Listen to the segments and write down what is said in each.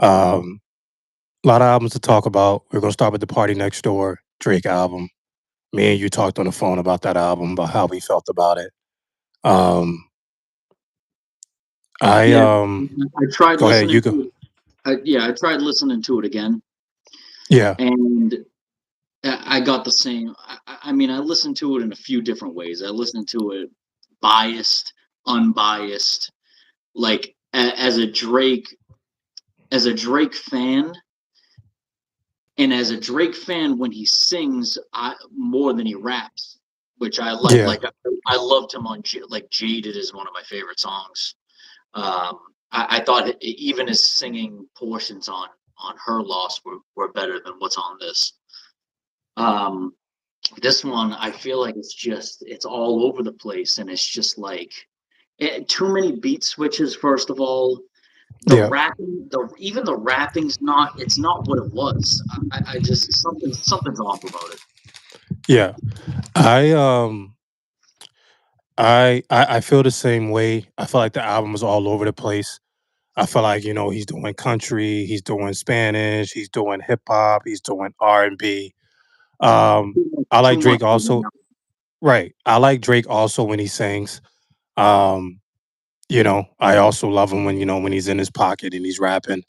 Um, a lot of albums to talk about. We're gonna start with the Party Next Door Drake album. Me and you talked on the phone about that album, about how we felt about it. Um, I Yeah, I tried go ahead. listening You go. to it. I tried listening to it again, Yeah, and I got the same. I mean, I listened to it in a few different ways. I listened to it biased, unbiased, like as a Drake fan, and as a Drake fan, when he sings, more than he raps, which I like. yeah, I loved him on like "Jaded" is one of my favorite songs. I thought even his singing portions on "Her Loss" were better than what's on this. Um, this one, I feel like it's all over the place, and it's just like too many beat switches. First of all, yeah, even the rapping's not. It's not what it was. I just something's off about it. yeah. I um I feel the same way. I feel like the album is all over the place. I feel like, he's doing country, he's doing Spanish, he's doing hip hop, he's doing R&B. Um, I like Too much Drake for one also. album. Right. I like Drake also when he sings. Um, I also love him when, when he's in his pocket and he's rapping.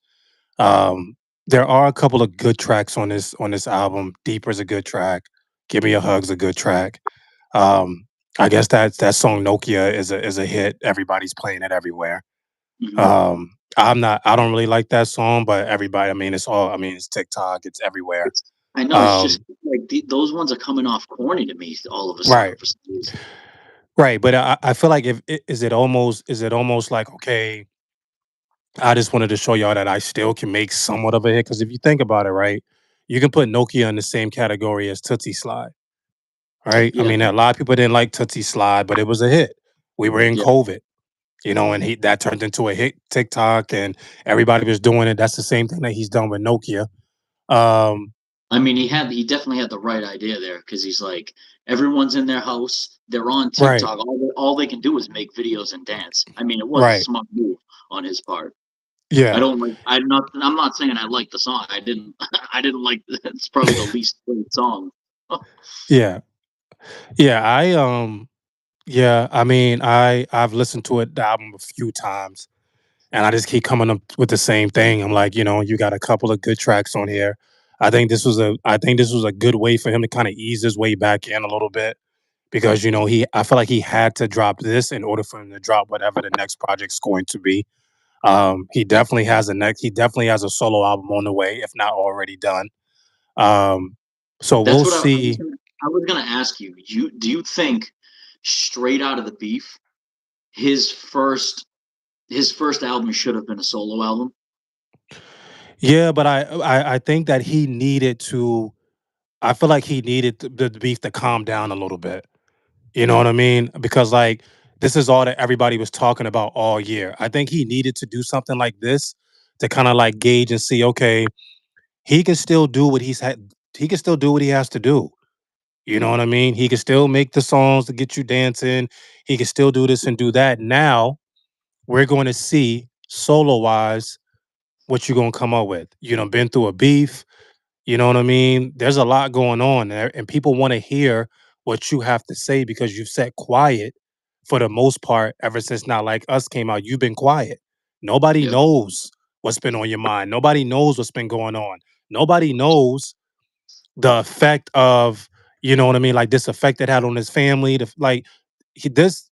Um, there are a couple of good tracks on this album. Deeper's a good track. Give Me a Hug's a good track. Um, I guess that song Nokia is a hit. Everybody's playing it everywhere. Mhm. I don't really like that song, but everybody, it's TikTok, it's everywhere. It's I know it's just Um, like those ones are coming off corny to me all of a sudden right. for some reason. Right, but I feel like if is it almost like, okay, I just wanted to show y'all that I still can make somewhat of a hit. Because if you think about it, right, you can put Nokia in the same category as Tootsie Slide, right? I Yeah, mean, a lot of people didn't like Tootsie Slide, but it was a hit. We were in yeah. COVID, and that turned into a hit TikTok, and everybody was doing it. That's the same thing that he's done with Nokia. Um, I mean, he definitely had the right idea there because he's like everyone's in their house, they're on right, TikTok. All they can do is make videos and dance. I mean, it was a right, smart move on his part. I yeah, don't like. I'm not saying I like the song. I didn't. I didn't like. It's probably the least played song. yeah, yeah. Yeah. I mean, I've listened to the album a few times. And I just keep coming up with the same thing. I'm like, you got a couple of good tracks on here. I think this was a good way for him to kind of ease his way back in a little bit because I feel like he had to drop this in order for him to drop whatever the next project's going to be. He definitely has a solo album on the way, if not already done. Um, so That's we'll what see. I was gonna ask you. Do you think straight out of the beef, his first his first album should have been a solo album? Yeah, but I think that he needed to. I feel like he needed the beef to calm down a little bit. You know what I mean? Because like this is all that everybody was talking about all year. I think he needed to do something like this to kind of like gauge and see, okay, he can still do what he can still do what he has to do. You know what I mean? He can still make the songs to get you dancing. He can still do this and do that. Now we're going to see solo wise what you're gonna come up with. Been through a beef. You know what I mean? There's a lot going on there, and people want to hear what you have to say because you've sat quiet for the most part ever since Not Like Us came out. You've been quiet. Nobody Yeah, knows what's been on your mind. Nobody knows what's been going on. Nobody knows the effect of, you know what I mean, like this effect it had on his family. Like he, this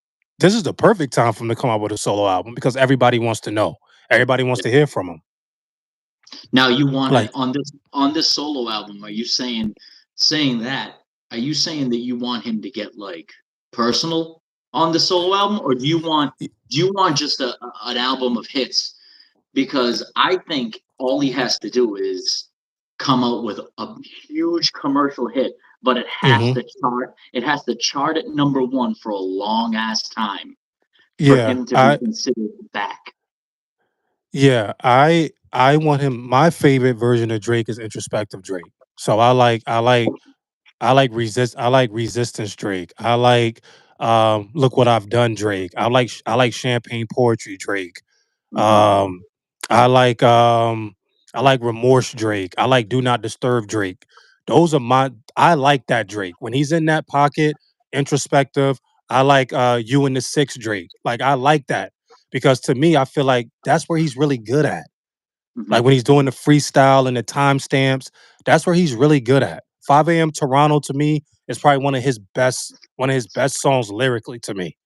is the perfect time for him to come out with a solo album because everybody wants to know. Everybody wants yeah. to hear from him. Now you want Like, it on this solo album. Are you saying that? Are you saying that you want him to get like personal on the solo album, or do you want just an album of hits? Because I think all he has to do is come out with a huge commercial hit, but mhm. it has to chart at number one for a long ass time for Yeah, him to be considered back. I want him. My favorite version of Drake is introspective Drake. So I like resistance Drake. I like look what I've done Drake. I like champagne poetry Drake. Mhm. Um I like I like Remorse Drake. I like Do Not Disturb Drake. Those are my I like that Drake. When he's in that pocket, introspective, I like You and the Six Drake. Like I like that. Because to me, I feel like that's where he's really good at. Hmm. Like when he's doing the freestyle and the timestamps, that's where he's really good at. 5 a.m. Toronto to me is probably one of his best songs lyrically to me.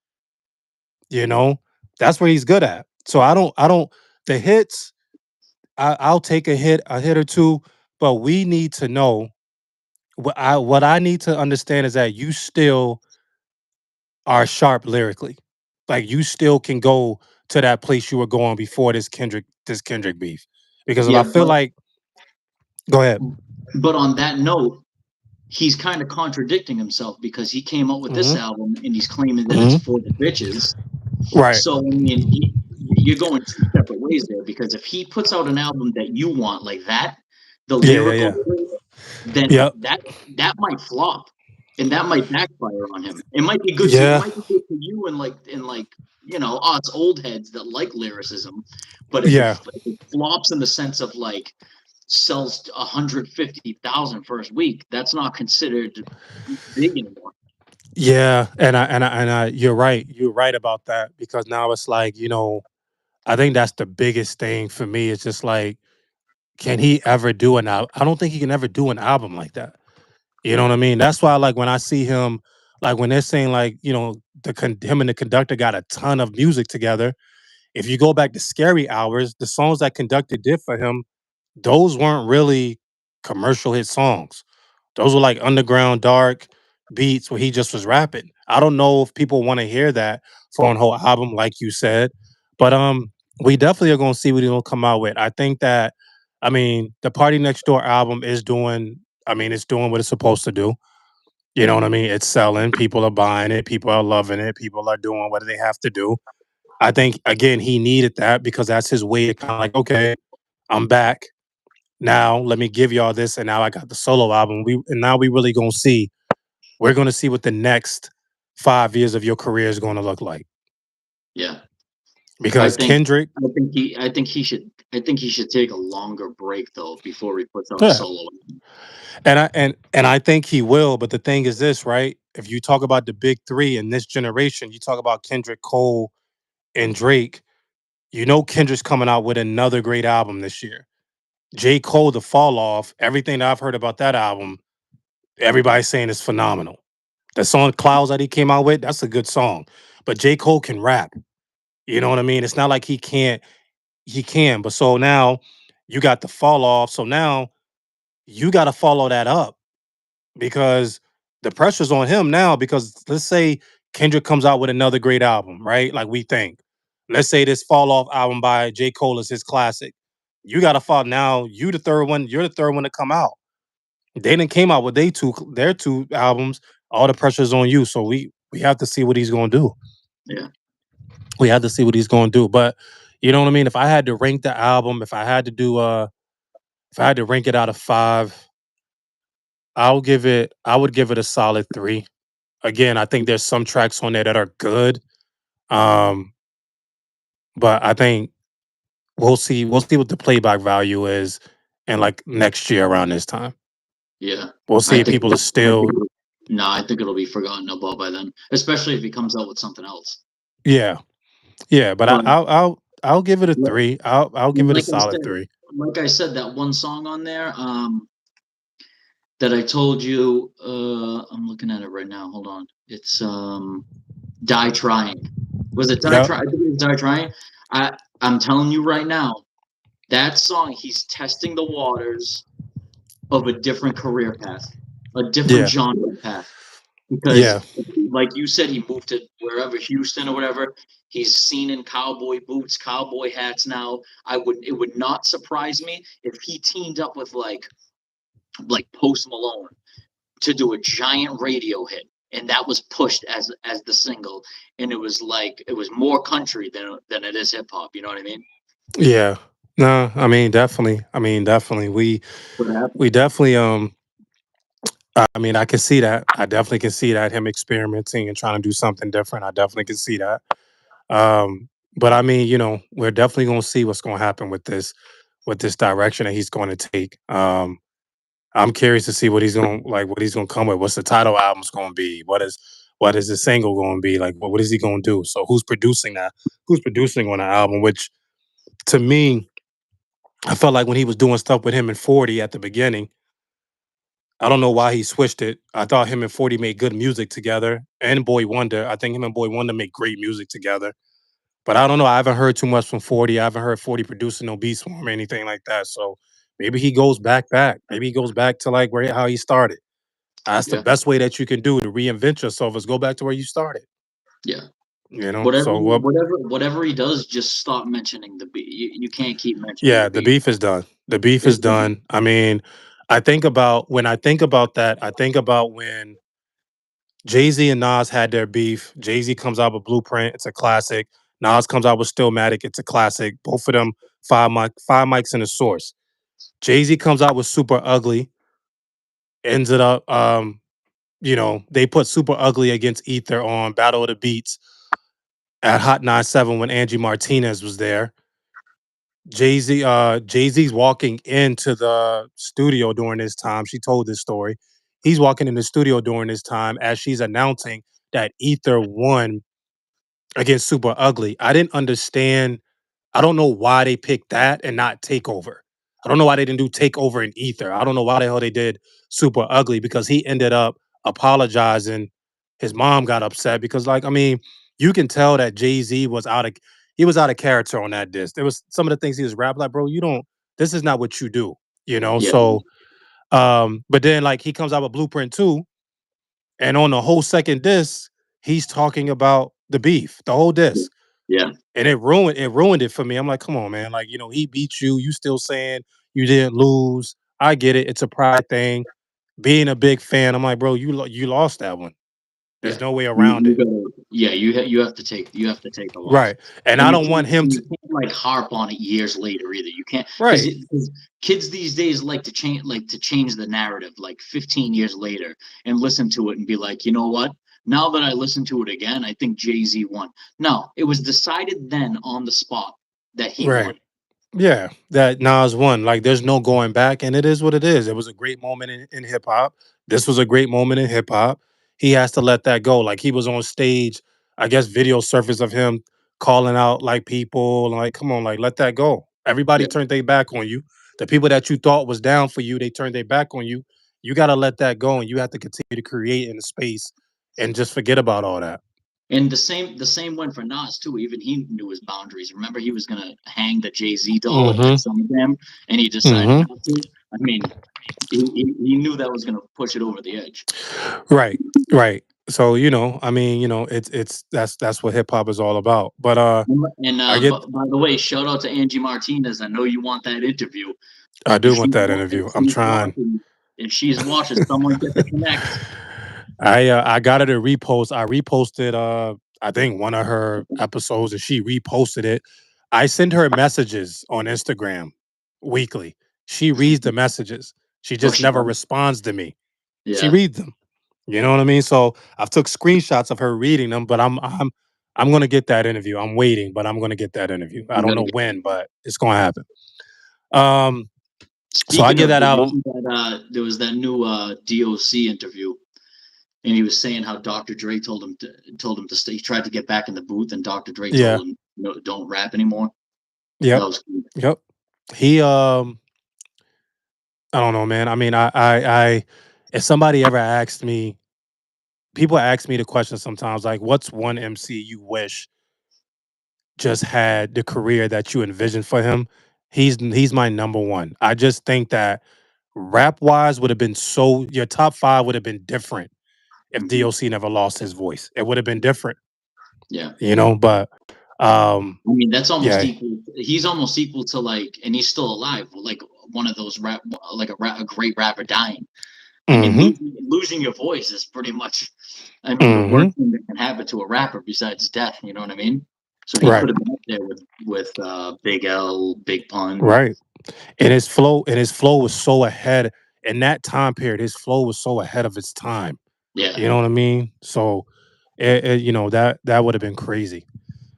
You know? That's where he's good at. So I don't the hits, I'll take a hit or two, but we need to know what I need to understand is that you still are sharp lyrically. Like you still can go to that place you were going before this Kendrick beef. Because if I Yeah, feel like go ahead. but on that note, he's kind of contradicting himself because he came out with this Mhm, album and he's claiming that it's mhm. for the bitches. Right. So I mean, you're going two separate ways there because if he puts out an album that you want like that, the Yeah, yeah, lyrical, yeah. then Yep. that might flop, and that might backfire on him. It might be good to it Yeah. might be good for you and like us old heads that like lyricism, but Yeah. if it flops in the sense of like sells 150,000 first week, that's not considered big anymore. Yeah. And I you're right. You're right about that because now it's like, I think that's the biggest thing for me. It's just like, can he ever do an album? I don't think he can ever do an album like that. You know what I mean? That's why, like, when I see him, like, when they're saying, like, him and the conductor got a ton of music together. If you go back to Scary Hours, the songs that conductor did for him, those weren't really commercial hit songs. Those were like underground dark beats where he just was rapping. I don't know if people want to hear that for a whole album, like you said, but we definitely are going to see what he's going to come out with. I think that, I mean, the Party Next Door album is doing. I mean, it's doing what it's supposed to do. You know what I mean? It's selling. People are buying it. People are loving it. People are doing what they have to do. I think again he needed that because that's his way to kind of like, okay, I'm back. Now let me give y'all this, and now I got the solo album. Now we really gonna see. We're gonna see what the next 5 years of your career is gonna look like. Yeah. I Because think Kendrick, I think he should take a longer break though before he puts out a yeah, solo. and I think he will. But the thing is this, right? If you talk about the big three in this generation, you talk about Kendrick, Cole, and Drake. You know Kendrick's coming out with another great album this year. J. Cole, The Fall Off, everything that I've heard about that album, everybody's saying is phenomenal. The song Clouds that he came out with, that's a good song. But J. Cole can rap. You know what I mean? It's not like he can't, he can. But so now you got the fall off. So now you got to follow that up because the pressure's on him now. Because let's say Kendrick comes out with another great album, right? Like we think. Let's say this fall off album by J. Cole is his classic. You got to follow now. You the third one. You're the third one to come out. They didn't came out with their two albums. All the pressure's on you. So we have to see what he's gonna do. Yeah. We have to see what he's gonna do. But you know what I mean? If I had to rank the album, if I had to rank it out of five, I would give it a solid three. Again, I think there's some tracks on there that are good. Um, but I think we'll see what the playback value is and like next year around this time. Yeah. We'll I see if think people are still no, I think it'll be forgotten about by then, especially if he comes out with something else. yeah. Yeah, but But I'll give it a li- three. I'll give it a like I solid said, three. that one song on there, that I told you, I'm looking at it right now. Hold on. It's Die Trying. Was it Die Yep. Trying? I think it was Die Trying. I'm telling you right now, that song, he's testing the waters of a different career path, a different Yeah. genre path. Yeah. Because, like you said, he moved to wherever Houston or whatever. He's seen in cowboy boots, cowboy hats now. It would not surprise me if he teamed up with like Post Malone to do a giant radio hit, and that was pushed as the single, and it was more country than it is hip hop. You know what I mean? Yeah. No, I mean definitely. I mean definitely. What happened? We definitely I mean I can see that. I definitely can see that him experimenting and trying to do something different. I definitely can see that. But I mean, we're definitely gonna see what's gonna happen with this. with this direction that he's going to take. I'm curious to see what he's going what he's going to come with. What's the title album's going to be? What is the single going to be? Like what is he going to do? So who's producing that? Who's producing on the album? Which to me, I felt like when he was doing stuff with him and 40 at the beginning, I don't know why he switched it. I thought him and 40 made good music together, and Boy Wonder. I think him and Boy Wonder make great music together. But I don't know. I haven't heard too much from 40. I haven't heard 40 producing no beats for him or anything like that. So maybe he goes back. Maybe he goes back to like where how he started. That's the Yeah, best way that you can do to reinvent yourself is go back to where you started. yeah. You know. Whatever, So what? whatever he does, just stop mentioning the beef. You can't keep mentioning Yeah, the the beef. beef is done. The beef It's is done. done. I mean, I think about that. I think about when Jay Z and Nas had their beef. Jay Z comes out with Blueprint. It's a classic. Nas comes out with Stillmatic. It's a classic. Both of them five mics in the source. Jay Z comes out with Super Ugly. Ends it up, they put Super Ugly against Ether on Battle of the Beats at Hot 97 when Angie Martinez was there. Jay Z's walking into the studio during this time. She told this story. He's walking in the studio during this time as she's announcing that Ether won against Super Ugly. I didn't understand. I don't know why they picked that and not Takeover. I don't know why they didn't do Takeover and Ether. I don't know why the hell they did Super Ugly because he ended up apologizing. His mom got upset because, like, I mean, you can tell that Jay Z was out of character on that disc. There was some of the things he was rapping like, bro, you don't. This is not what you do, you know. Yeah, So, but then like he comes out with Blueprint 2, and on the whole second disc, he's talking about the beef, the whole disc. yeah. And it ruined it for me. I'm like, come on, man. Like, he beat you. You still saying you didn't lose. I get it. It's a pride thing. Being a big fan, I'm like, bro, you lost that one. There's Yeah. no way You around you it. gotta yeah, you have to take the loss. Right. And And I you don't can't want him and you to can't, like, harp on it years later either. You can't 'cause right. it 'cause kids these days like to change the narrative, like, 15 years later and listen to it and be like, "You know what? Now that I listen to it again, I think Jay-Z won." No, it was decided then on the spot that he Right. won. Yeah, that Nas won. Like, there's no going back, and it is what it is. It was a great moment in hip hop. This was a great moment in hip hop. He has to let that go. Like, he was on stage, I guess video surface of him calling out like people, like, come on, like, let that go. Everybody Yeah. turned their back on you. The people that you thought was down for you, they turned their back on you. You got to let that go, and you have to continue to create in the space and just forget about all that. And the same went for Nas too. Even he knew his boundaries. Remember, he was gonna hang the Jay-Z doll at Mm-hmm. Summer Jam, and he decided Mm-hmm. not to. I mean, he knew that was gonna push it over the edge. Right, right. So, I mean, it's that's what hip hop is all about. But And I get by the way, shout out to Angie Martinez. I know you want that interview. I If do want she's that wa- interview. I'm trying. if she's watching, someone get the connect. I got her to repost. I reposted I think one of her episodes and she reposted it. I send her messages on Instagram weekly. She reads the messages. She Oh, just she never does. responds to me. She Yeah, reads them. You know what I mean? So I've took screenshots of her reading them, but I'm gonna get that interview. I'm waiting, but I'm gonna get that interview. I you don't gotta know get. when, but it's gonna happen. Um, so I Speaking give of, that did you album. see that? There was that new DOC interview, and he was saying how Dr. Dre told him to stay. He tried to get back in the booth, and Dr. Dre Yeah. told him, "No, don't rap anymore." That Yep. was cool. Yep. He I don't know, man. I mean, I if somebody ever asked me, people ask me the question sometimes, like, what's one MC you wish just had the career that you envisioned for him? He's my number one. I just think that rap wise would have been so your top five would have been different if Mhm. DOC never lost his voice. It would have been different, Yeah. but I mean, that's almost yeah. equal. He's almost equal to, like, and he's still alive. Like one of those like a great rapper dying. I mean, Mhm. losing your voice is pretty much, I mean, the worst Mhm. thing that can happen to a rapper besides death. You know what I mean? So he Right. could have been up there with Big L, Big Pun. Right. And his flow was so ahead in that time period. His flow was so ahead of its time. Yeah, You know what I mean? So that would have been crazy.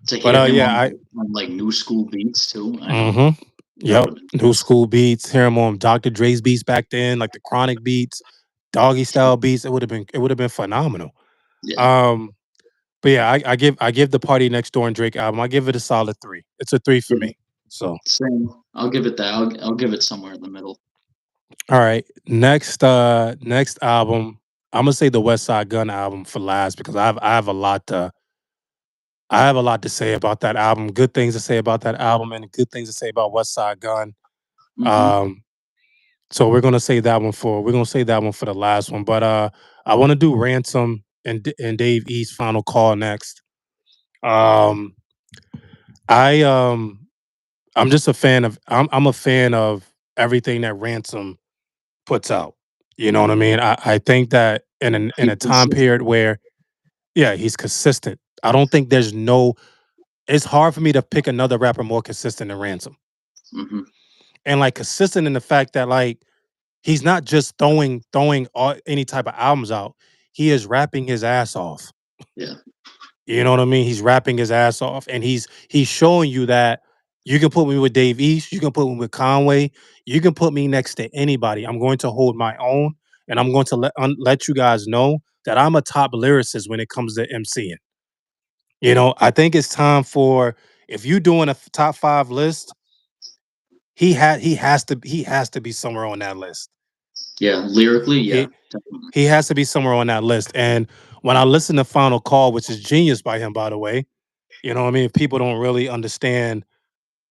to But hear him yeah, on, I on like new school beats too. I know. mhm. That would Yep. have been New nice. school beats, hear him on Dr. Dre's beats back then, like the Chronic beats, Doggy Style beats. It would have been phenomenal. Yeah. Um, but yeah, I give the Party Next Door and Drake album. I give it a solid 3. It's a 3 for Yeah. me. So, Same. I'll give it that. I'll give it somewhere in the middle. all right. Next album, I'm gonna say the West Side Gun album for last because I have a lot to say about that album. Good things to say about that album and good things to say about West Side Gun. Hmm. Um, so we're gonna say that one for the last one. But I want to do Ransom and Dave East Final Call next. Um, I I'm just a fan of I'm a fan of everything that Ransom puts out. You know what I mean? I think that in a He's time period consistent. where yeah, he's consistent. I don't think there's no it's hard for me to pick another rapper more consistent than Ransom. Hmm. And like consistent in the fact that like he's not just throwing any type of albums out. He is rapping his ass off. Yeah. You know what I mean? He's rapping his ass off, and he's showing you that you can put me with Dave East, you can put me with Conway, you can put me next to anybody. I'm going to hold my own, and I'm going to let you guys know that I'm a top lyricist when it comes to MCing. I think it's time for if you're doing a top 5 list, he has to be somewhere on that list. Yeah. Lyrically, yeah. He Definitely. he has to be somewhere on that list. And when I listen to Final Call, which is genius by him, by the way, what I mean? If people don't really understand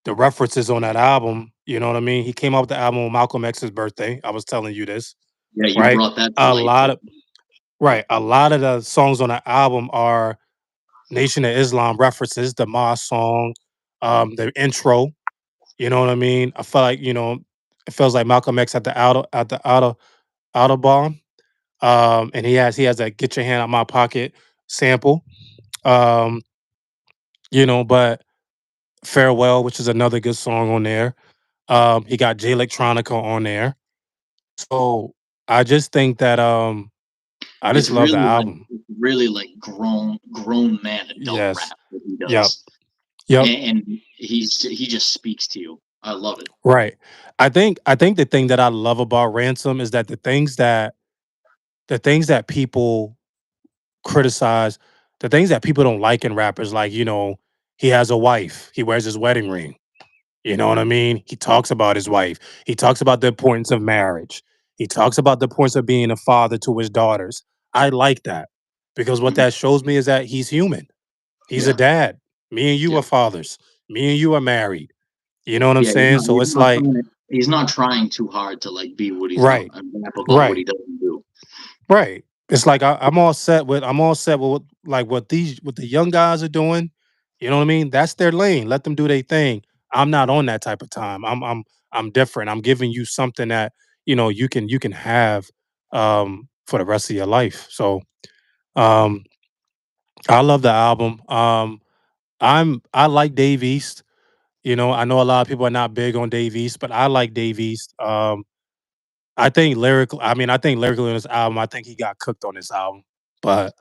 the references on that album, you know what I mean? He came out with the album on Malcolm X's birthday. I was telling you this, Yeah. You right? brought that to A light. lot of a lot of the songs on the album are Nation of Islam references, the Moss song, the intro. You know what I mean? I feel like it feels like Malcolm X at the Autobahn. And he has that "Get Your Hand Out My Pocket" sample. Um, but "Farewell," which is another good song on there. He got Jay Electronica on there. So I just think that I just love the album. It's really like grown man adult Yes. rap that he Yep. does, Yep. and he just speaks to you. I love it. Right. I think the thing that I love about Ransom is that the things that people criticize, the things that people don't like in rappers, like, he has a wife, he wears his wedding ring. You know what I mean? He talks about his wife. He talks about the importance of marriage. He talks about the importance of being a father to his daughters. I like that because what Mhm. that shows me is that he's human. He's a Yeah, dad. Me and you yeah, are fathers. Me and you are married. You know what I'm yeah. saying? So it's like, He's not trying too hard to like be what he's not right, and rap about what he right. doesn't do. Right. It's like I'm all set with what the young guys are doing. You know what I mean? That's their lane. Let them do their thing. I'm not on that type of time. I'm different. I'm giving you something that you can have for the rest of your life. So um I love the album. I like Dave East. I know a lot of people are not big on Dave East, but I like Dave East. I think lyrically on this album, I think he got cooked on this album. But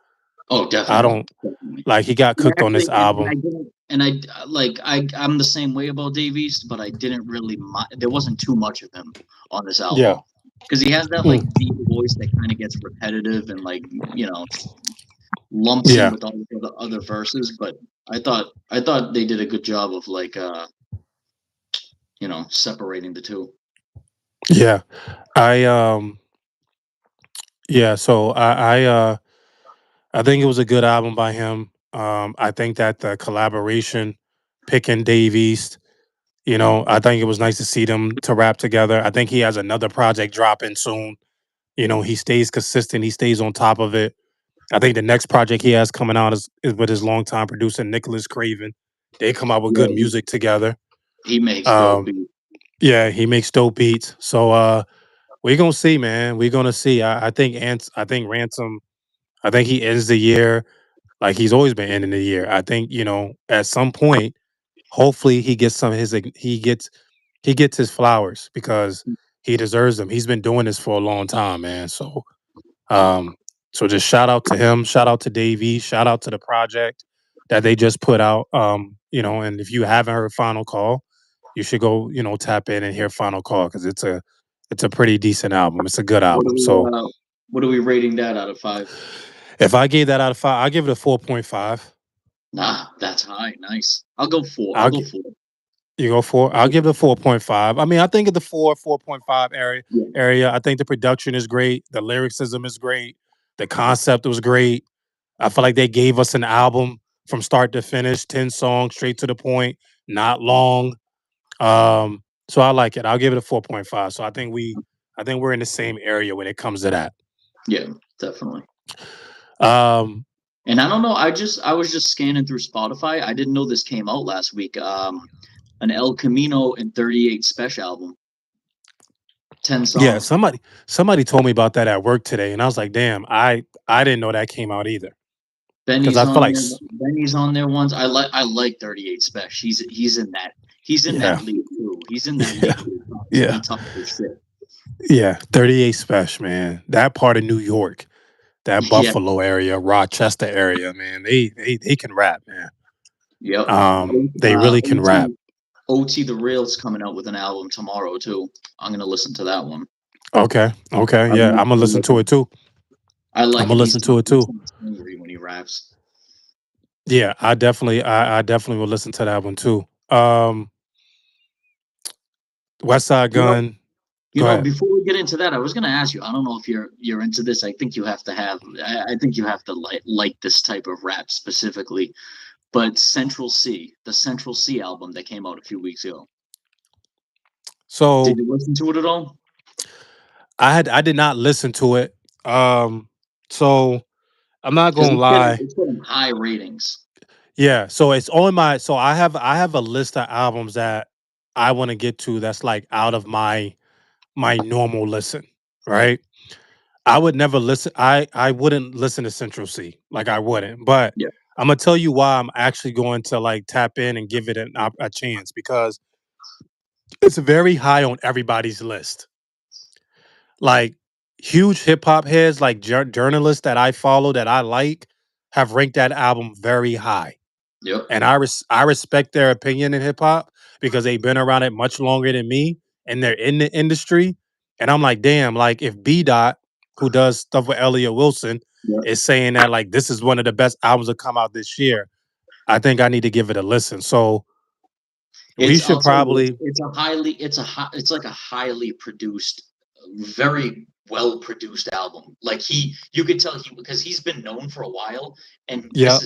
Oh, I definitely, don't definitely. like he got Yeah, cooked on actually, this album. I'm the same way about Dave East, but I didn't really there wasn't too much of him on this Yeah. album because he has that Mm. like deep voice that kind of gets repetitive and like lumps in Yeah. with all the other verses. But I thought they did a good job of like separating the two. Yeah. I yeah, so I think it was a good album by him. I think that the collaboration picking Dave East, I think it was nice to see them to rap together. I think he has another project dropping soon. He stays consistent, he stays on top of it. I think the next project he has coming out is with his longtime producer Nicholas Craven. They come out with Yeah, good music together. he makes dope Um, beats. yeah, he makes dope beats. So we're gonna see, man. We're gonna see. I think Ransom. I think he ends the year like he's always been ending the year. I think at some point, hopefully he gets some of his he gets his flowers because he deserves them. He's been doing this for a long time, man. Um, so just shout out to him. Shout out to Davey. Shout out to the project that they just put out. And if you haven't heard Final Call, you should go, tap in and hear Final Call because it's a pretty decent album. It's a good What are album. we So what are we rating that out of 5? if I gave that out of 5, I give it a 4.5. Nah, that's high. Nice. I'll go 4. I'll I'll go gi- 4. you go 4. I'll give it a 4.5. I mean, I think at the 4.5 Yeah. area, I think the production is great, the lyricism is great, the concept was great. I feel like they gave us an album from start to finish, 10 songs, straight to the point, not long. So I like it. I'll give it a 4.5. So I think we're in the same area when it comes to that. Yeah, definitely. Um, And I don't know, I was just scanning through Spotify. I didn't know this came out last week. An El Camino and 38 Special album. 10 yeah, songs. somebody told me about that at work today, and I was like, damn, I didn't know that came out either. Because Benny's I feel on like, there. Benny's on there once. I like 38 Special. He's in yeah, that league too. He's in that yeah, league too. yeah, He tough as shit. yeah. 38 Special, man. That part of New York, that Yeah. Buffalo area, Rochester area, man. They can rap, man. Yep. They really can rap. OT the Real's coming out with an album tomorrow too. I'm gonna listen to that one. Okay, okay, I yeah. like I'm gonna I listen like to it too. I I'm like gonna it. listen to it He too. sounds angry when he raps. Yeah, I definitely will listen to that one too. West Side You know, Gun. Go ahead. before we get into that, I was gonna ask you. I don't know if you're into this. I think you have to have. I think you have to like this type of rap specifically. But Central C, the Central C album that came out a few weeks ago. Did So you listen to it at all? I did not listen to it. Um, so I'm not Because gonna lie. it's getting high ratings. Yeah, so it's on my so I have a list of albums that I want to get to that's like out of my normal listen, right? I would never listen. I wouldn't listen to Central C, like I wouldn't. But Yeah. I'm gonna tell you why I'm actually going to like tap in and give it a chance because it's very high on everybody's list. Like huge hip hop heads, like journalists that I follow that I like, have ranked that album very high, Yep. and I respect their opinion in hip hop because they've been around it much longer than me, and they're in the industry. And I'm like, damn, like if B Dot, who does stuff with Elliot Wilson, Yep. is saying that like this is one of the best albums to come out this year, I think I need to give it a listen. So we should I'll tell you, probably, it's like a highly produced, very well produced album. Like you could tell because he's been known for a while, and yeah,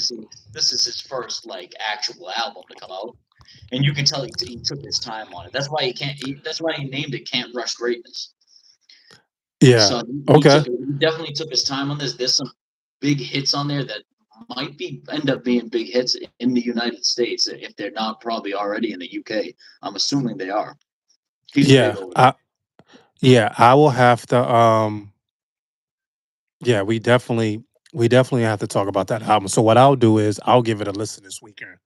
this is his first like actual album to come out, and you can tell he took his time on it. That's why that's why he named it "Can't Rush Greatness." yeah, So okay, he definitely took his time on this. There's some big hits on there that might end up being big hits in the United States if they're not probably already in the UK. I'm assuming they are. He's big yeah, over there. yeah, I will have to. Yeah, we definitely have to talk about that album. So what I'll do is I'll give it a listen this weekend,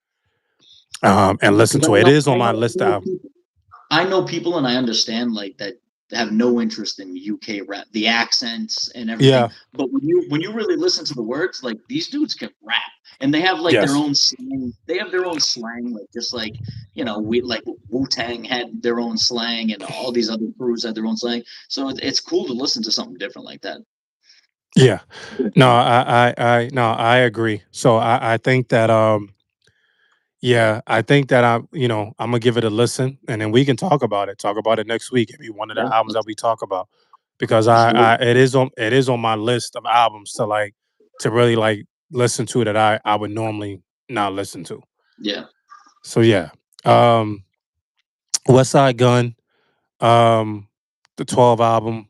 and listen Because to it. It is on my list album. I know people and I understand like that have no interest in UK rap, the accents and everything. Yeah. But when you really listen to the words, like these dudes can rap, and they have like their Yes. own slang. They have their own slang, like just like we like Wu Tang had their own slang, and all these other crews had their own slang. So it's cool to listen to something different like that. Yeah. No, no, I agree. So I think that yeah, I think that I'm gonna give it a listen, and then we can talk about it. Talk about it next week. It'd be one of Yeah, the albums that we talk about because let's do it. it is on my list of albums to like to really like listen to that I would normally not listen to. Yeah, So yeah. Um West Side Gun, um, the 12 album.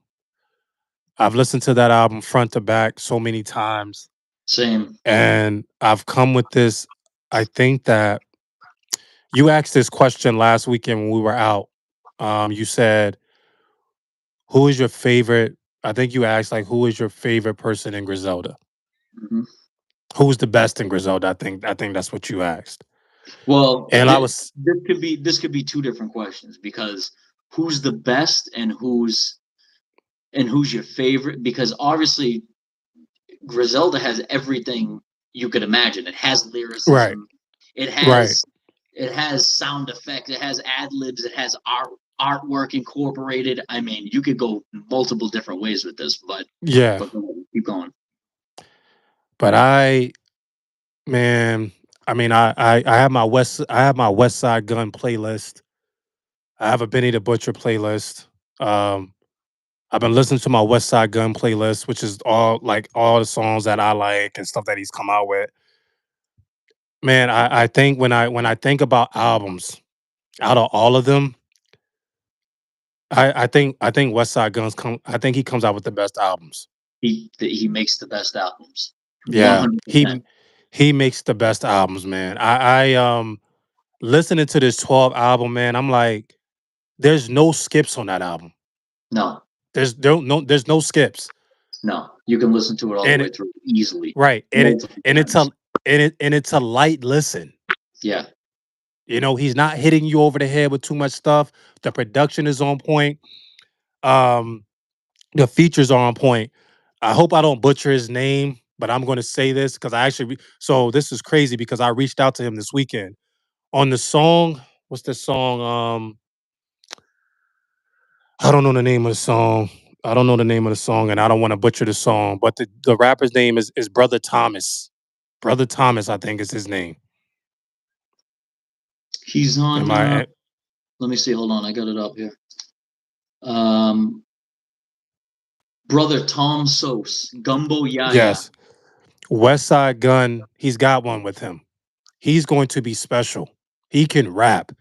I've listened to that album front to back so many times, same. and I've come with this. I think that you asked this question last weekend when we were out. You said, "Who is your favorite?" I think you asked like, "Who is your favorite person in Griselda? Mhm. Who's the best in Griselda?" I think that's what you asked, Well, and I was this could be two different questions because who's the best and who's your favorite? Because obviously Griselda has everything you could imagine. It has right, lyricism. It right, has it has sound effects, it has ad libs, it has artwork incorporated. I mean, you could go multiple different ways with this, Yeah, but keep going. but man, I mean, I have my West Side Gun playlist. I have a Benny the Butcher playlist. Um, I've been listening to my West Side Gun playlist, which is all the songs that I like and stuff that he's come out with. Man, I think when I think about albums, out of all of them, I think West Side Guns come. I think he comes out with the best albums. He makes the best albums, one Yeah, hundred percent. he makes the best albums, man. Listening to this 12 album, man. I'm like, there's no skips on that album. No, There's no skips. no, you can listen to it all the And way through easily, right, multiple and it's a times. and it's a light listen. Yeah, You know, he's not hitting you over the head with too much stuff. The production is on point. Um, the features are on point. I hope I don't butcher his name, but I'm going to say this because so this is crazy because I reached out to him this weekend on the song. What's the song? I don't know the name of the song. I don't know the name of the song, and I don't want to butcher the song. But the rapper's name is Brother Thomas. Brother Thomas, I think is his name. he's Am on. I? Let me see. Hold on, I got it up here. Um, brother Tom Sos, Gumbo Yaya. Yes. West Side Gun. He's got one with him. He's going to be special. He can rap,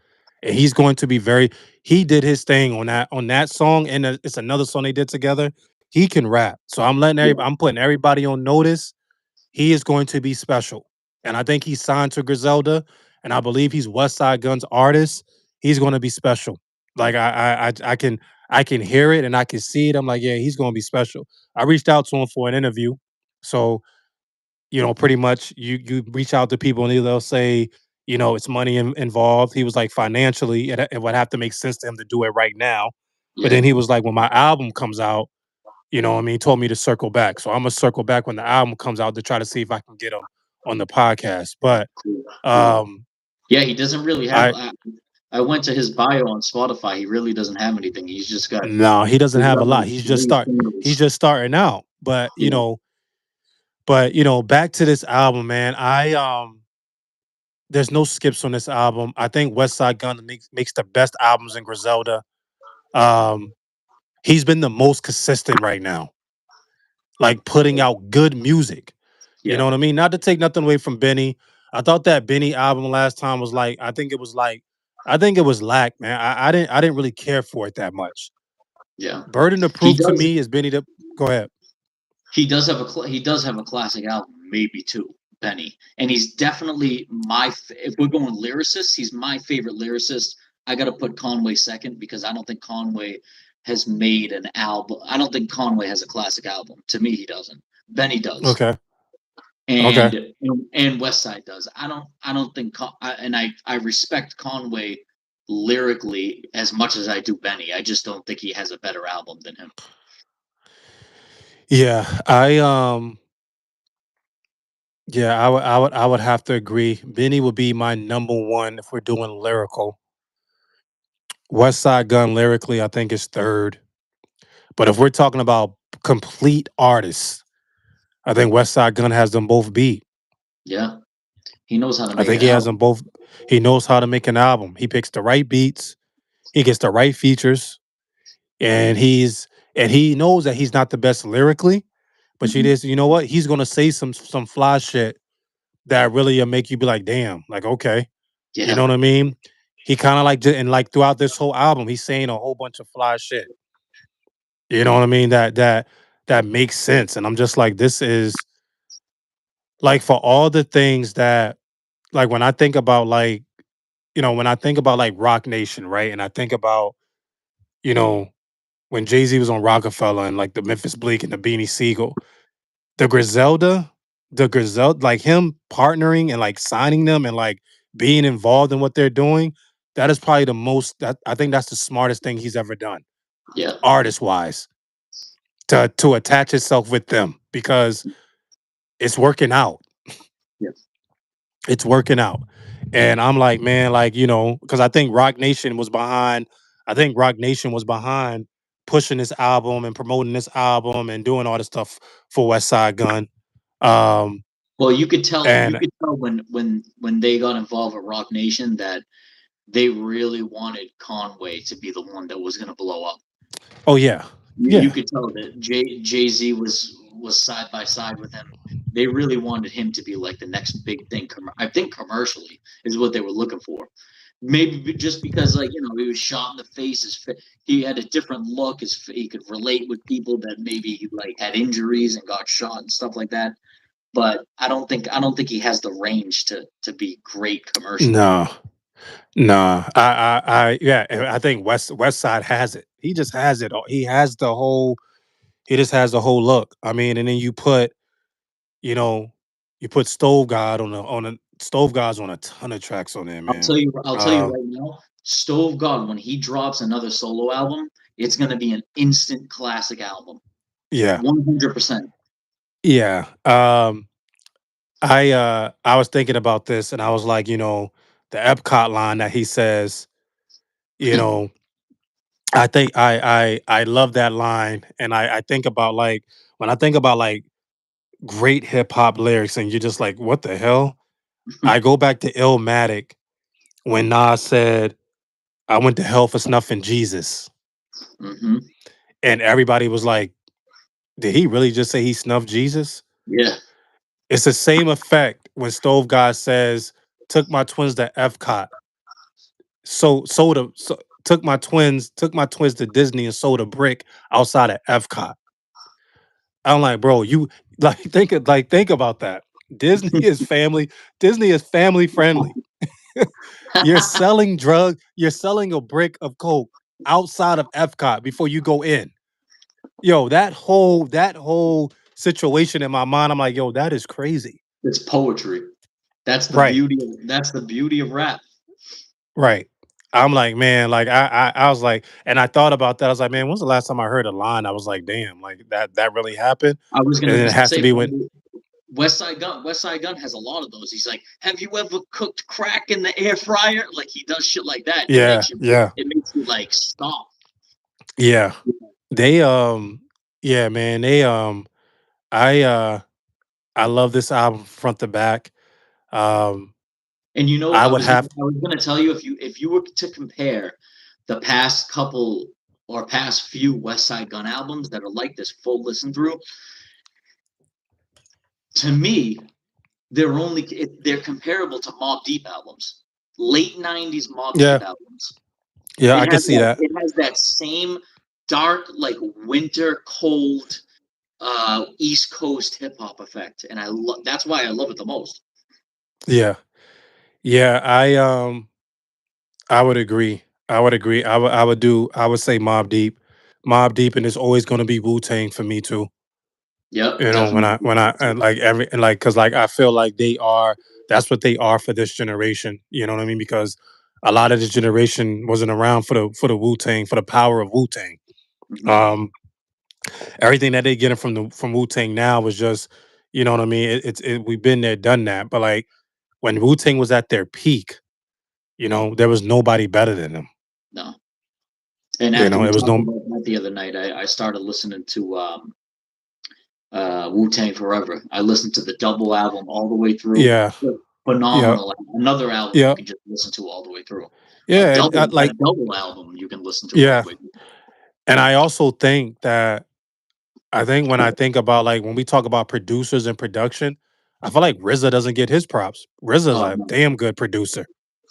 and he's going to be very. He did his thing on that song, and it's another song they did together. He can rap, so Yeah, I'm putting everybody on notice. He is going to be special, and I think he's signed to Griselda, and I believe he's West Side Gun's artist. He's going to be special. Like I can hear it and I can see it. I'm like, yeah, he's going to be special. I reached out to him for an interview, so pretty much you reach out to people and they'll say, it's money involved. He was like, financially, it would have to make sense to him to do it right now. But yeah, then he was like, when my album comes out, what I mean, he told me to circle back. So I'm gonna circle back when the album comes out to try to see if I can get him on the podcast. But cool, cool. um, Yeah, he doesn't really have. I I went to his bio on Spotify. He really doesn't have anything. He's just got no, he doesn't have a lot. three He's singles. just starting out. Yeah, Back to this album, man. There's no skips on this album. I think West Side Gun makes the best albums in Griselda. Um, he's been the most consistent right now, like putting out good music. You yeah, know what I mean? Not to take nothing away from Benny. I thought that Benny album last time was I think it was lack, man. I didn't really care for it that much. yeah. Burden of He Proof to does. me is Benny the Go ahead. He does have a classic album, maybe two. Benny, and he's definitely if we're going lyricists, he's my favorite lyricist. I got to put Conway second because I don't think Conway has made an album. I don't think Conway has a classic album. To me, he doesn't. Benny does, Okay. Okay. and and West Side does. I don't think and I respect Conway lyrically as much as I do Benny. I just don't think he has a better album than him. Yeah. I would have to agree. Benny would be my number one if we're doing lyrical. West Side Gun lyrically, I think is third. But if we're talking about complete artists, I think West Side Gun has them both beat. Yeah, he knows how to I make think an he has them album. both. He knows how to make an album. He picks the right beats. He gets the right features, and he knows that he's not the best lyrically, but she Mhm. is. You know what? He's gonna say some fly shit that really make you be like, damn, like okay, you know Yeah, what I mean? He kind of and like throughout this whole album, he's saying a whole bunch of fly shit. You know what I mean? That makes sense, and I'm just like, this is like for all the things that like when I think about when I think about like Rock Nation, right? And I think about, you know, when Jay-Z was on Rockefeller and like the Memphis Bleak and the Beanie Siegel, the Griselda, like him partnering and like signing them and like being involved in what they're doing, that is probably the most that I think that's the smartest thing he's ever done, yeah, artist wise, to attach itself with them because it's working out. yeah. It's working out. And I'm like, man, like, because I think Rock Nation was behind pushing this album and promoting this album and doing all this stuff for West Side Gun. Um, Well, you and could tell when they got involved with Rock Nation that they really wanted Conway to be the one that was going to blow up. oh yeah, You yeah, could tell that Jay Z was side by side with him. They really wanted him to be like the next big thing. I think commercially is what they were looking for. Maybe just because he was shot in the face. He had a different look. He could relate with people that maybe like had injuries and got shot and stuff like that. But I don't think he has the range to be great commercially. no, no. Yeah, and I think West Side has it. He just has it all. He just has the whole look. I mean, and then you know, you put Stove God on a Stove God's on a ton of tracks on there, man. I'll tell you Um, right now, Stove God, when he drops another solo album, it's gonna be an instant classic album. yeah, 100%. yeah. I was thinking about this and I was like, the Epcot line that he says, you know, I think I love that line and I think about like when I think about like great hip hop lyrics and you're just like, what the hell? I go back to Illmatic when Nas said, I went to hell for snuffing Jesus. Hmm. And everybody was like, did he really just say he snuffed Jesus? Yeah. It's the same effect when Stove God says, took my twins to Epcot. Took my twins to Disney and sold a brick outside of Epcot. I'm like, bro, you think about that. Disney is family. Disney is family friendly. You're selling a brick of coke outside of Epcot before you go in. Yo, that whole situation in my mind, I'm like, yo, that is crazy. It's poetry. That's the Right, beauty of that's the beauty of rap. right. I'm like, man, like I was like, and I thought about that. I was like, man, when's the last time I heard a line? I was like, damn, like that really happened. I was And gonna then it has to say be when, West Side Gun has a lot of those. He's like, "Have you ever cooked crack in the air fryer?" Like he does shit like that. yeah, yeah, It makes you like stop. yeah. They yeah, man, I I love this album front to back. Um And I would have I was gonna tell you if you were to compare the past couple or past few West Side Gun albums that are like this full listen through, to me, they're comparable to Mobb Deep albums, late '90s Mobb Deep yeah, albums. yeah, I can see that. It has that same dark like winter cold East Coast hip hop effect, and that's why I love it the most. Yeah. Yeah, I would agree. I would agree. I would say Mob Deep. Mob Deep and it's always gonna be Wu Tang for me too. Yep, definitely. When I and like every and like cause like I feel like that's what they are for this generation. You know what I mean? Because a lot of this generation wasn't around for the Wu Tang, for the power of Wu Tang. Mhm. Um Everything that they getting from Wu Tang now was just, you know what I mean? We've been there, done that. But like when Wu Tang was at their peak, there was nobody better than them. No. And after we It was talked no about that the other night, I started listening to Wu Tang Forever. I listened to the double album all the way through. yeah, yeah, Phenomenal. Another album you yeah, can just listen to all the way through. yeah, and, A like double album you can listen to all the yeah, way through. and I also think that I think when I think about like when we talk about producers and production, I feel like RZA doesn't get his props. RZA's Oh a no. damn good producer.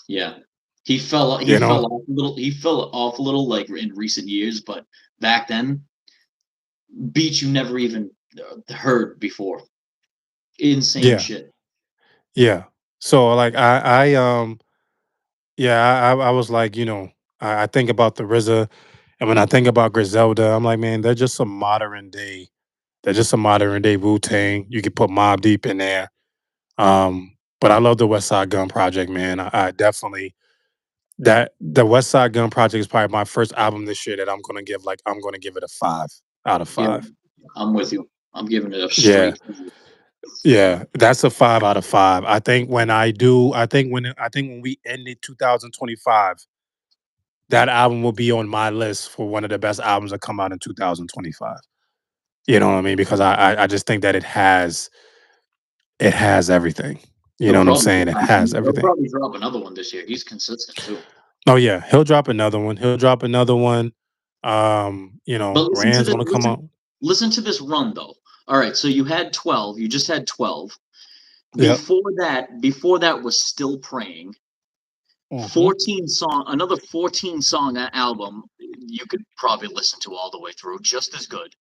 Yeah. He You know? fell off a little like in recent years, but back then beats you never even heard before. Insane Yeah, shit. yeah. So like yeah, I was like, I think about the RZA, and when I think about Griselda, I'm like, man, they're just a modern day Wu Tang. You could put Mob Deep in there. But I love the West Side Gun Project, man. I definitely that the West Side Gun Project is probably my first album this year that I'm gonna give it a 5 out of Yeah, 5. I'm with you. I'm giving it a Yeah. straight five. Yeah, that's a 5 out of 5. I think when we ended 2025, that album will be on my list for one of the best albums that come out in 2025. You know what I mean? Because I just think that it has everything. You know He'll what I'm probably, saying? It I has mean, he'll everything. probably drop another one this year. He's consistent too. Oh yeah, he'll drop another one. He'll drop another one. But listen to Rand's this. gonna come out. Listen to this run though. All right, so you had 12. You just had 12. Yep. Before that was Still Praying. Mhm. 14 song, another 14 song album. You could probably listen to all the way through, just as good.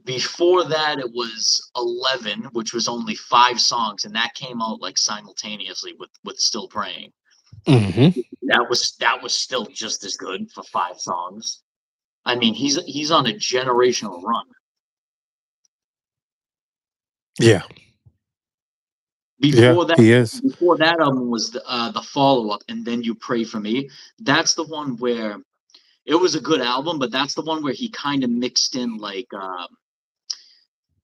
Before that, it was 11, which was only 5 songs, and that came out like simultaneously with Still Praying. Mhm. That was still just as good for 5 songs. I mean, he's on a generational run. Yeah. Yeah, Before that, he is. before that album was the follow up, and then You Pray for Me. That's the one where it was a good album, but that's the one where he kind of mixed in like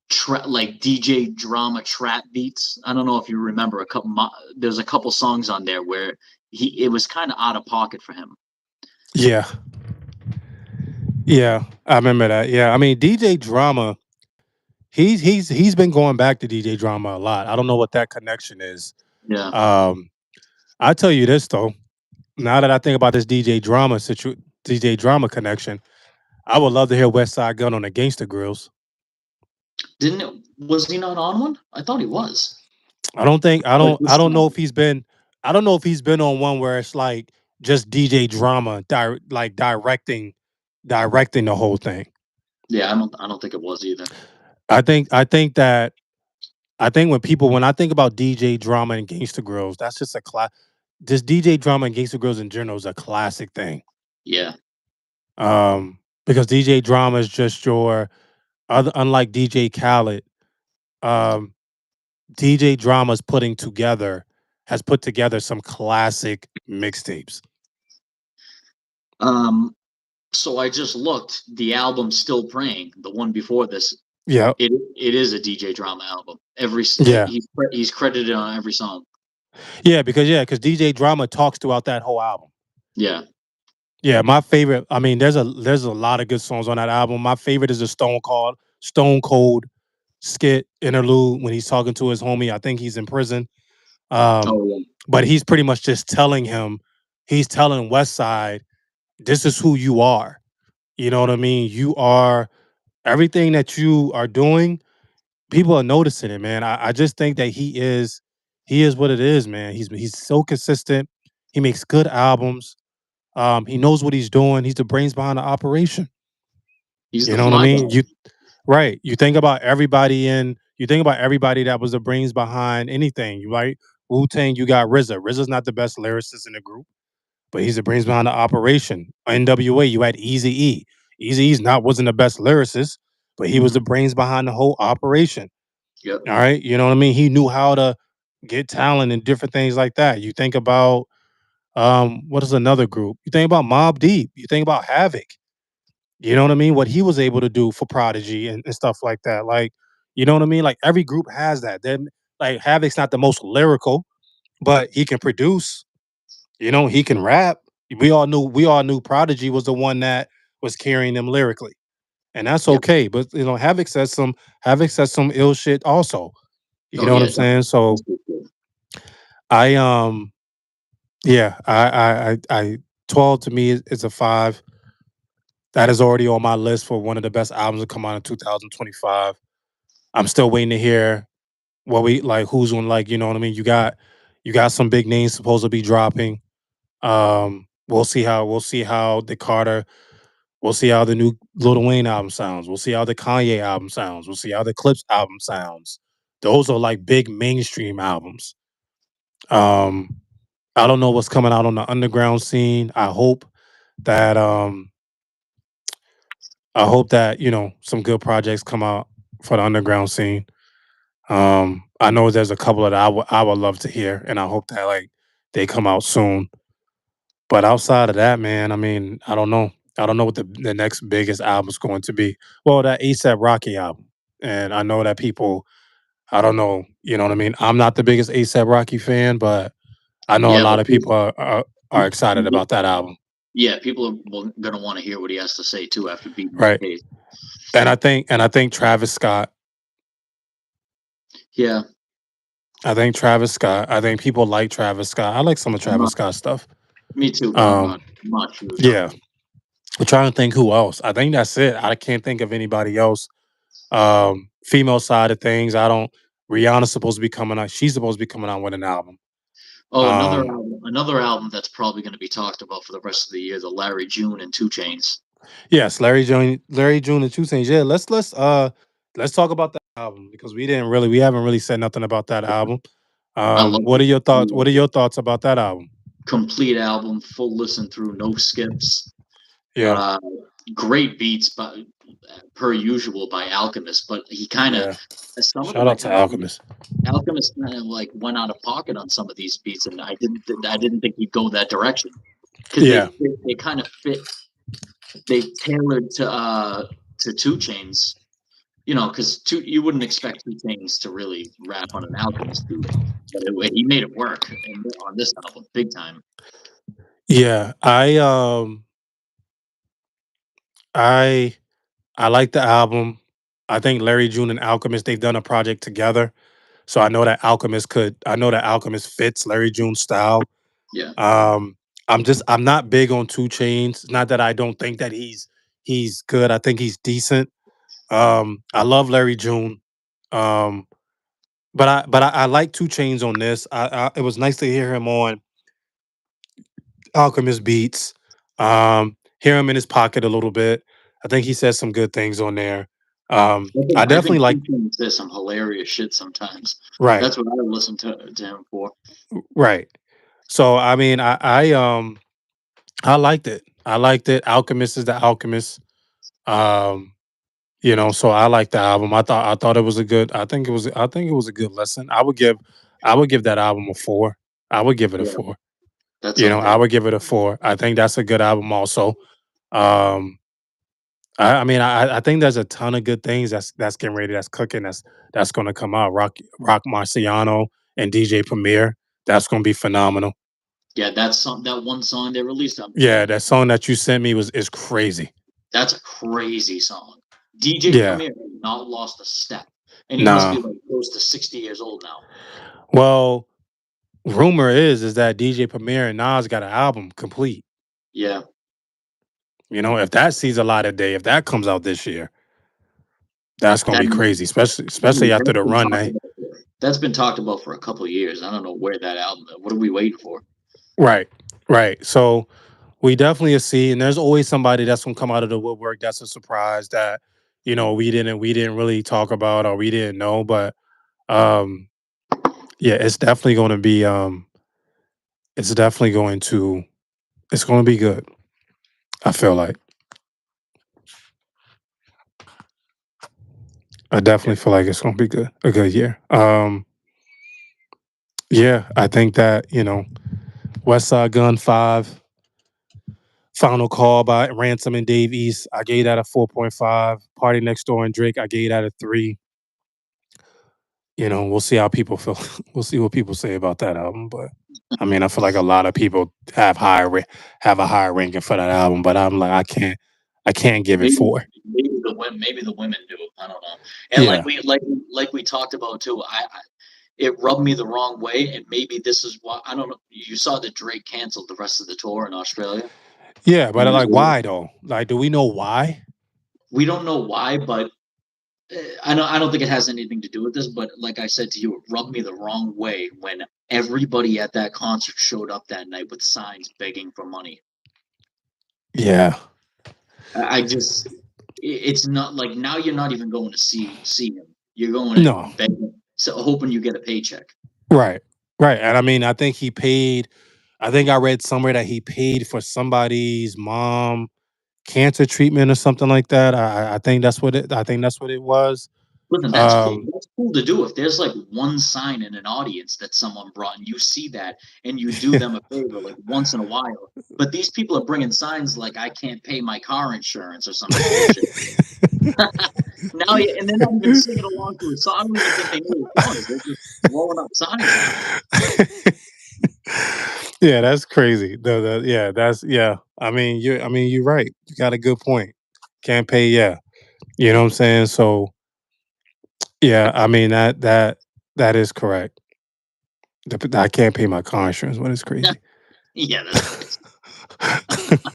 DJ drama trap beats. I don't know if you remember there's a couple songs on there where it was kind of out of pocket for him. Yeah. Yeah. I remember that. Yeah. I mean, DJ Drama, he's been going back to DJ Drama a lot. I don't know what that connection is. Yeah. Um, I tell you this though, now that I think about this DJ Drama connection, I would love to hear West Side Gun on the Gangsta Grills. Didn't it, was he not on one? I thought he was. Like I this don't know song. if he's been on one where it's like just DJ Drama directing the whole thing. Yeah, I don't think it was either. I think that I think when I think about DJ Drama and Gangsta Grills, that's just a class. This DJ Drama and Gangsta Grills in general is a classic thing. Yeah. Because DJ Drama is just your other, unlike DJ Khaled, um, DJ Drama's has put together some classic mixtapes. Um, so I just looked. The album Still Praying, the one before this, Yeah, it is a DJ Drama album. yeah, He's credited on every song. because DJ Drama talks throughout that whole album. Yeah. Yeah, my favorite. I mean, there's a lot of good songs on that album. My favorite is the Stone Cold skit interlude when he's talking to his homie. I think he's in prison. Um, Oh yeah. but he's pretty much just he's telling West Side, this is who you are. You know what I mean? You are everything that you are doing. People are noticing it, man. I just think that he is what it is, man. He's so consistent. He makes good albums. He knows what he's doing. He's the brains behind the operation. He's You the know what I fly mean? guy. You think about everybody that was the brains behind anything. You right? Wu Tang, you got RZA. RZA's not the best lyricist in the group, but he's the brains behind the operation. NWA, you had Easy E. Easy E's not wasn't the best lyricist, but he was Hmm. the brains behind the whole operation. Yep. All right. You know what I mean? He knew how to get talent and different things like that. You think about what is another group? You think about Mob Deep, you think about Havoc. You know what I mean? What he was able to do for Prodigy and stuff like that. Like, you know what I mean? Like every group has that. Then like Havoc's not the most lyrical, but he can produce, you know, he can rap. We all knew Prodigy was the one that was carrying them lyrically. And that's Yep. okay. But you know, Havoc says some ill shit also. You Oh know what yeah. I'm saying? So Definitely. I yeah, I 12 to me is a 5. That is already on my list for one of the best albums to come out in 2025. I'm still waiting to hear what we like who's on like, you know what I mean? You got some big names supposed to be dropping. We'll see how the Carter we'll see how the new Lil Wayne album sounds. We'll see how the Kanye album sounds. We'll see how the Clips album sounds. Those are like big mainstream albums. Um I don't know what's coming out on the underground scene. That I hope that, you know, some good projects come out for the underground scene. I know there's a couple that I would love to hear, and I hope that like they come out soon. But outside of that, man, I mean, I don't know. I don't know what the next biggest album is going to be. Well, that ASAP Rocky album. and I know that people, I don't know, you know what I mean? I'm not the biggest ASAP Rocky fan, but I know a Yeah, lot but of people are excited yeah, about that album. yeah, people are gonna want to hear what he has to say too after beating that Right. case. And I think Travis Scott, Yeah, I think people like Travis Scott. I like some of I'm Travis not. Scott stuff. Me too, but I'm not. Um, I'm not huge on yeah. him. I'm trying to think who else. I think that's it. I can't think of anybody else. Female side of things, I don't. Rihanna's supposed to be coming out. She's supposed to be coming out with an album. Oh, Um, another album that's probably going to be talked about for the rest of the year, the Larry June and Two Chains. yes, Larry June and Two Chainz. Yeah, let's talk about that album because we haven't really said nothing about that album. I love What are it. your I thoughts? love What are it. your thoughts about that album? Complete album, full listen through, no skips. Yeah, Uh, Great beats, but per usual by Alchemist. But he kind of yeah. some of Shout them out are to kind of Alchemist. Alchemist kind of like went out of pocket on some of these beats, and I didn't think he'd go that direction because Yeah, they kind of fit. They tailored to Two Chains, you know, because two you wouldn't expect Two Chains to really rap on an Alchemist beat, but he made it work and on this album big time. yeah. I I like the album. I think Larry June and Alchemist they've done a project together, so I know that Alchemist fits Larry June's style. Yeah, Um, I'm not big on Two Chains. Not that I don't think that he's good. I think he's decent. I love Larry June. Um, but I like Two Chains on this. It was nice to hear him on Alchemist Beats. Hear him in his pocket a little bit. I think he says some good things on there. I I definitely think like Two Chains says some hilarious shit sometimes. right, That's what I would listen to him for. right. So I mean, I liked it. I liked it. Alchemist is the Alchemist. Um, so I like the album. I thought it was a good. I think it was a good listen. I would give that album a 4. I would give it a Yeah, 4. that's up I there. would give it a 4. I think that's a good album also. Um, I mean, I think there's a ton of good things that's getting ready, that's cooking, that's gonna come out. Rock Marciano and DJ Premier. That's gonna be phenomenal. Yeah, that one song they released. Yeah, that song that you sent me was is crazy. That's a crazy song. DJ Yeah. Premier has not lost a step, and he must be Nah. like close to 60 years old now. Well, rumor is that DJ Premier and Nas got an album complete. Yeah, If that sees a light of day, if that comes out this year, that's gonna that be crazy, especially after the run they that's been talked about for a couple of years. I don't know where that album. What are we waiting for? right, right. So we definitely see, and there's always somebody that's gonna come out of the woodwork that's a surprise that we didn't really talk about or we didn't know. But um yeah, it's definitely going to it's gonna be good. I feel like. I Yeah, definitely feel like it's gonna be good, a good year. Yeah, I think that, West Side Gun 5, Final Call by Ransom and Dave East. I gave that a 4.5. Party Next Door and Drake, I gave that a 3. We'll see how people feel. We'll see what people say about that album. But I mean, I feel like a lot of people have a higher ranking for that album, but I'm like, I can't give it maybe 4. maybe the women do. I don't know. And Yeah. like we talked about too. It rubbed me the wrong way, and maybe this is why I don't know. You saw that Drake canceled the rest of the tour in Australia. Yeah, but like And why though? Like, do we know why? we don't know why, but I don't think it has anything to do with this. But like I said to you, it rubbed me the wrong way when everybody at that concert showed up that night with signs begging for money. Yeah. I just it's not like now you're not even going to see him. You're going No. to beg him, so hoping you get a paycheck. Right. Right. And I mean, I think I read somewhere that he paid for somebody's mom cancer treatment or something like that. I think that's what it was. Listen, that's cool. Um That's cool to do. If there's like one sign in an audience that someone brought and you see that and you do them a favor like once in a while. But these people are bringing signs like I can't pay my car insurance or some bullshit. Now, and they're not even singing along to a song. I don't even think they know the songs. They're just throwing up signs now. Yeah, that's crazy. Yeah, that's yeah. I mean you're right. You got a good point. Can't pay, yeah. You know what I'm saying? So yeah, I mean that is correct. I can't pay my car insurance when it's crazy. Yeah, that's crazy.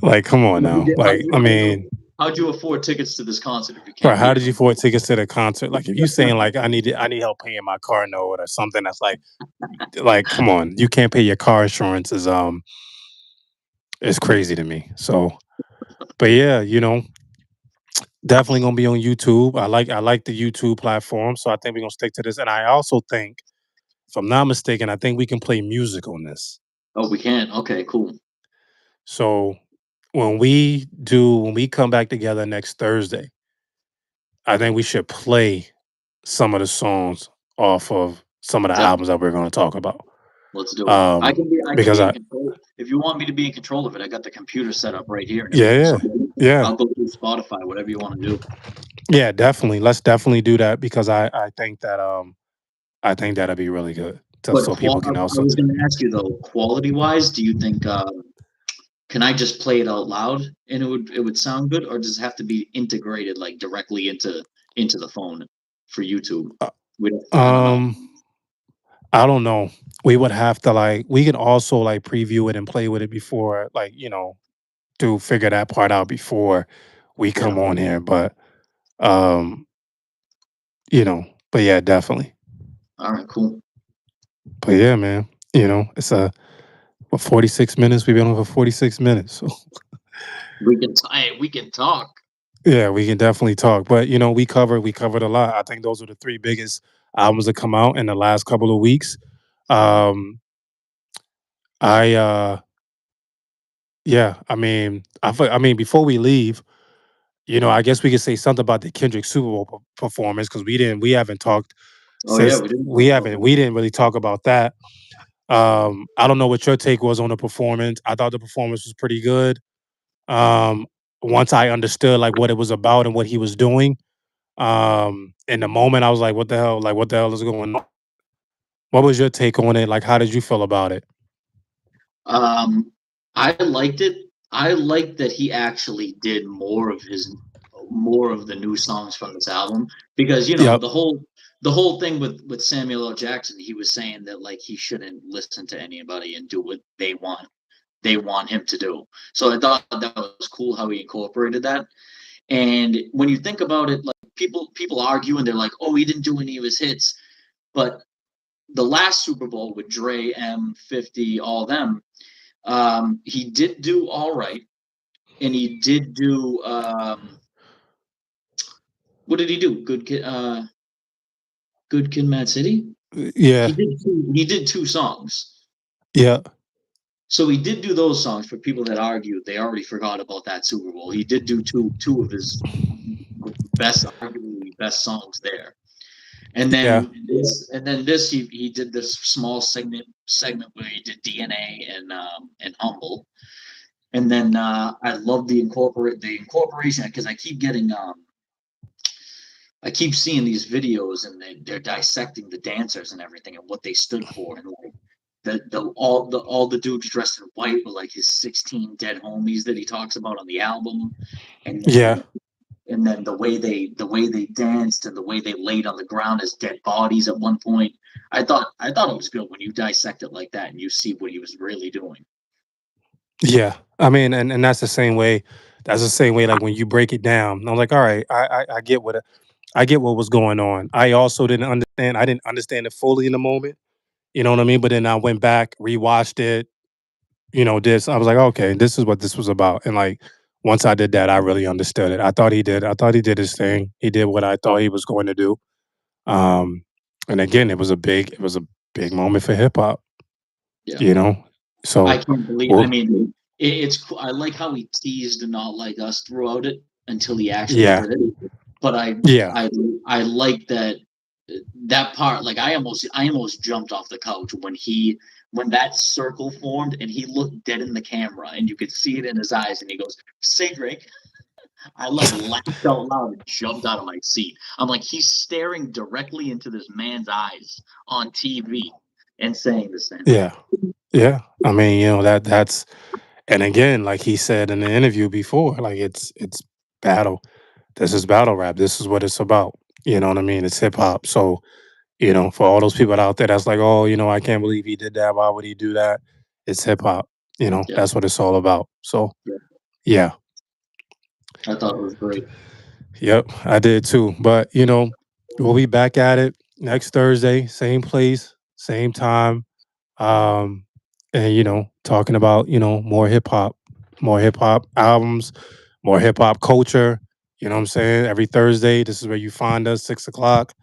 Like, come on now. Like, I mean, How'd you afford tickets to this concert if you right, can't pay how your did you car? afford tickets to the concert? Like, if you saying like I need help paying my car note or something that's like come on, you can't pay your car insurance is crazy to me. So, but yeah, definitely gonna be on YouTube. I like the YouTube platform, so I think we're gonna stick to this. And I also think, if I'm not mistaken, I think we can play music on this. Oh, we can. Okay, cool. So when we come back together next Thursday, I think we should play some of the songs off of some of the Definitely. albums that we're gonna talk about. Let's do it. I can Because be in I control. If you want me to be in control of it, I got the computer set up right here and yeah, everything. yeah, So yeah, I'll go through Spotify, whatever you want to do. yeah, definitely. Let's definitely do that because I think that I think that'd be really good. But So people can I also was going to ask you though, quality wise, do you think can I just play it out loud and it would sound good, or does it have to be integrated like directly into the phone for YouTube? uh, I don't know. um I don't know. We would have to we can also preview it and play with it before to figure that part out before we Yeah. come on here. But um, but yeah, definitely. All right. Cool. But yeah, man, it's a 46 minutes. We've been on for 46 minutes. So We can talk. yeah, we can definitely talk. But we covered a lot. I think those are the three biggest albums that come out in the last couple of weeks. Um I yeah, I mean before we leave, I guess we could say something about the Kendrick Super Bowl performance because we haven't talked Oh yeah, since we didn't talk about we that. didn't really talk about that. I don't know what your take was on the performance. I thought the performance was pretty good. Um, Once I understood what it was about and what he was doing, in the moment I was like, "What the hell? Like, what the hell is going on?" What was your take on it? Like, how did you feel about it? Um, I liked it. I liked that he actually did more of the new songs from this album because Yep. the whole thing with Samuel L. Jackson, he was saying that like he shouldn't listen to anybody and do what they want him to do. So I thought that was cool how he incorporated that. And when you think about it, like people argue and they're like, oh, he didn't do any of his hits, but the last Super Bowl with Dre, M50, all them, he did do all right, and he did do what did he do? Good Kid, Mad City. Yeah. He did two songs. Yeah. So he did do those songs. For people that argue, they already forgot about that Super Bowl. He did do two of his arguably best songs there. And Yeah. then this he did this small segment where he did DNA and Humble. And then I love the incorporation because I keep seeing these videos and they're dissecting the dancers and everything and what they stood for and like all the dudes dressed in white were like his 16 dead homies that he talks about on the album, and Yeah. then the way they danced and the way they laid on the ground as dead bodies at one point. I thought it was good when you dissect it like that and you see what he was really doing. Yeah. I mean, and that's the same way. That's the same way. Like when you break it down, I'm like, all right, I get I get what was going on. I also didn't understand. I didn't understand it fully in the moment. You know what I mean? But then I went back, rewatched it. This I was like, okay, this is what this was about. And once I did that, I really understood it. I thought he did. I thought he did his thing. He did what I thought he was going to do. Um, and again, it was a big moment for hip hop. Yeah. You know, I so can't believe. I well, mean, it's cool. I like how he teased Not Like Us throughout it until he actually yeah, did it. But yeah, I like that part. Like I almost jumped off the couch when that circle formed and he looked dead in the camera and you could see it in his eyes and he goes, "Say Drake." I like laughed out loud and jumped out of my seat. I'm like, he's staring directly into this man's eyes on TV and saying the same. Yeah. Yeah. I mean, that's and again, like he said in the interview before, like it's battle. This is battle rap. This is what it's about. You know what I mean? It's hip hop. So, for all those people out there that's like, oh, I can't believe he did that. Why would he do that? It's hip hop. Yeah, That's what it's all about. So, yeah, yeah. I thought it was great. Yep, I did too. But, we'll be back at it next Thursday, same place, same time. Um, and talking about, more hip hop albums, more hip hop culture. You know what I'm saying? Every Thursday, this is where you find us, 6 o'clock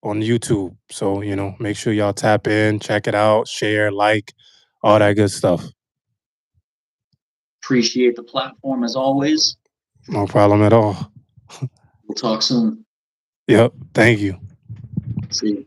on YouTube. So, make sure y'all tap in, check it out, share, like, all that good stuff. Appreciate the platform as always. No problem at all. We'll talk soon. Yep. Thank you. See you.